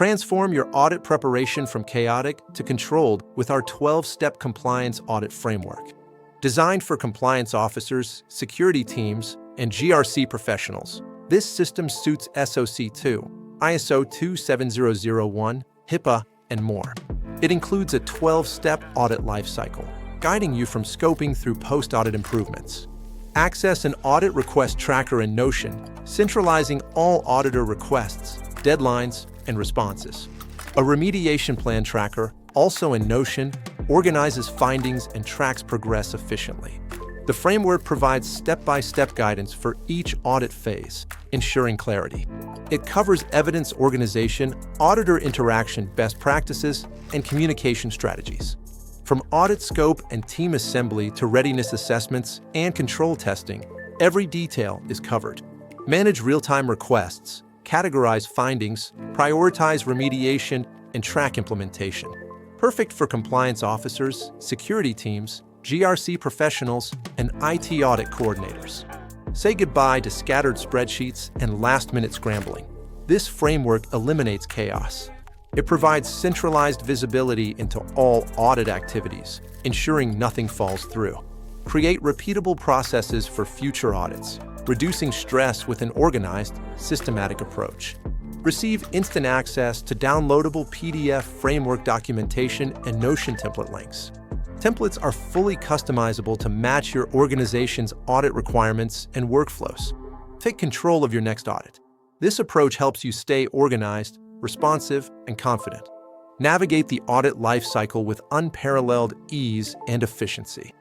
Transform your audit preparation from chaotic to controlled with our 12-step Compliance Audit Framework. Designed for compliance officers, security teams, and GRC professionals, this system suits SOC 2, ISO 27001, HIPAA, and more. It includes a 12-step audit lifecycle, guiding you from scoping through post-audit improvements. Access an audit request tracker in Notion, centralizing all auditor requests, deadlines, and responses. A remediation plan tracker, also in Notion, organizes findings and tracks progress efficiently. The framework provides step-by-step guidance for each audit phase, ensuring clarity. It covers evidence organization, auditor interaction best practices, and communication strategies. From audit scope and team assembly to readiness assessments and control testing, every detail is covered. Manage real-time requests, categorize findings, prioritize remediation, and track implementation. Perfect for compliance officers, security teams, GRC professionals, and IT audit coordinators. Say goodbye to scattered spreadsheets and last-minute scrambling. This framework eliminates chaos. It provides centralized visibility into all audit activities, ensuring nothing falls through. Create repeatable processes for future audits, reducing stress with an organized, systematic approach. Receive instant access to downloadable PDF framework documentation and Notion template links. Templates are fully customizable to match your organization's audit requirements and workflows. Take control of your next audit. This approach helps you stay organized, responsive, and confident. Navigate the audit lifecycle with unparalleled ease and efficiency.